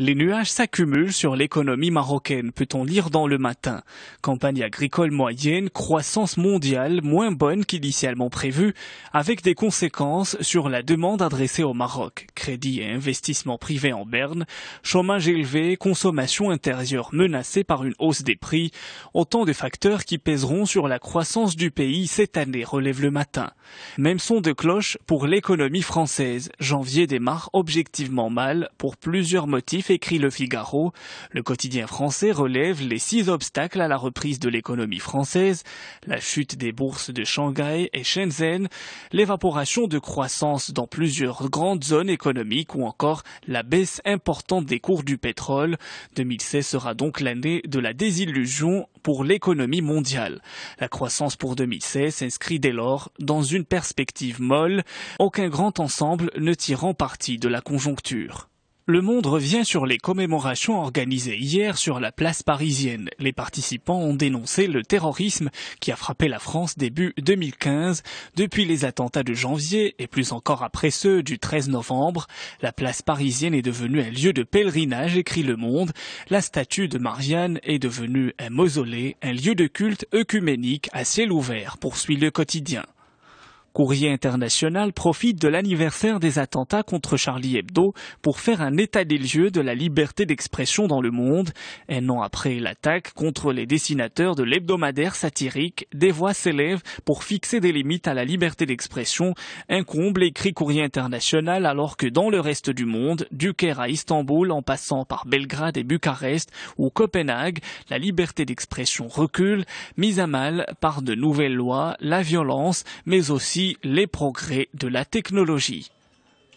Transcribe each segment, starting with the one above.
Les nuages s'accumulent sur l'économie marocaine, peut-on lire dans Le Matin. Campagne agricole moyenne, croissance mondiale moins bonne qu'initialement prévue, avec des conséquences sur la demande adressée au Maroc. Crédit et investissement privé en berne, chômage élevé, consommation intérieure menacée par une hausse des prix, autant de facteurs qui pèseront sur la croissance du pays cette année, relève Le Matin. Même son de cloche pour l'économie française. Janvier démarre objectivement mal pour plusieurs motifs, écrit Le Figaro. Le quotidien français relève les 6 obstacles à la reprise de l'économie française, la chute des bourses de Shanghai et Shenzhen, l'évaporation de croissance dans plusieurs grandes zones économiques ou encore la baisse importante des cours du pétrole. 2016 sera donc l'année de la désillusion pour l'économie mondiale. La croissance pour 2016 s'inscrit dès lors dans une perspective molle, aucun grand ensemble ne tirant parti de la conjoncture. Le Monde revient sur les commémorations organisées hier sur la place parisienne. Les participants ont dénoncé le terrorisme qui a frappé la France début 2015. Depuis les attentats de janvier et plus encore après ceux du 13 novembre, la place parisienne est devenue un lieu de pèlerinage, écrit Le Monde. La statue de Marianne est devenue un mausolée, un lieu de culte œcuménique à ciel ouvert, poursuit Le Quotidien. Courrier international profite de l'anniversaire des attentats contre Charlie Hebdo pour faire un état des lieux de la liberté d'expression dans le monde. Un an après l'attaque contre les dessinateurs de l'hebdomadaire satirique, des voix s'élèvent pour fixer des limites à la liberté d'expression. Un comble, écrit Courrier international, alors que dans le reste du monde, du Caire à Istanbul en passant par Belgrade et Bucarest ou Copenhague, la liberté d'expression recule, mise à mal par de nouvelles lois, la violence, mais aussi les progrès de la technologie.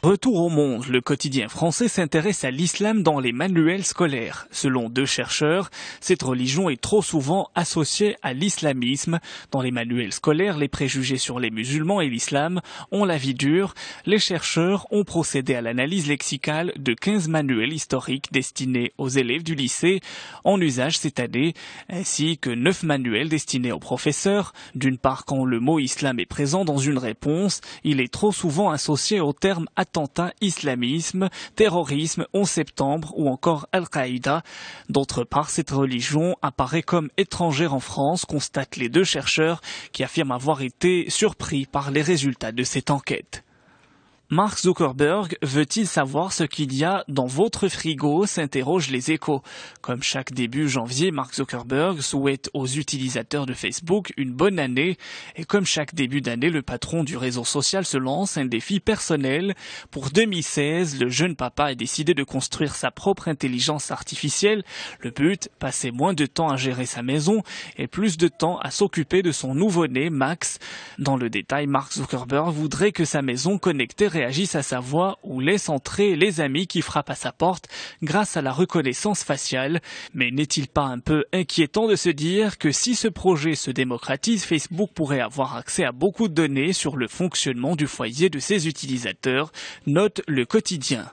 Retour au monde, le quotidien français s'intéresse à l'islam dans les manuels scolaires. Selon 2 chercheurs, cette religion est trop souvent associée à l'islamisme. Dans les manuels scolaires, les préjugés sur les musulmans et l'islam ont la vie dure. Les chercheurs ont procédé à l'analyse lexicale de 15 manuels historiques destinés aux élèves du lycée en usage cette année, ainsi que 9 manuels destinés aux professeurs. D'une part, quand le mot islam est présent dans une réponse, il est trop souvent associé au terme attentat, islamisme, terrorisme, 11 septembre ou encore Al-Qaïda. D'autre part, cette religion apparaît comme étrangère en France, constatent les 2 chercheurs qui affirment avoir été surpris par les résultats de cette enquête. Mark Zuckerberg veut-il savoir ce qu'il y a dans votre frigo, s'interrogent les Échos. Comme chaque début janvier, Mark Zuckerberg souhaite aux utilisateurs de Facebook une bonne année. Et comme chaque début d'année, le patron du réseau social se lance un défi personnel. Pour 2016, le jeune papa a décidé de construire sa propre intelligence artificielle. Le but, passer moins de temps à gérer sa maison et plus de temps à s'occuper de son nouveau-né, Max. Dans le détail, Mark Zuckerberg voudrait que sa maison connectée réagisse à sa voix ou laisse entrer les amis qui frappent à sa porte grâce à la reconnaissance faciale. Mais n'est-il pas un peu inquiétant de se dire que si ce projet se démocratise, Facebook pourrait avoir accès à beaucoup de données sur le fonctionnement du foyer de ses utilisateurs, note Le Quotidien.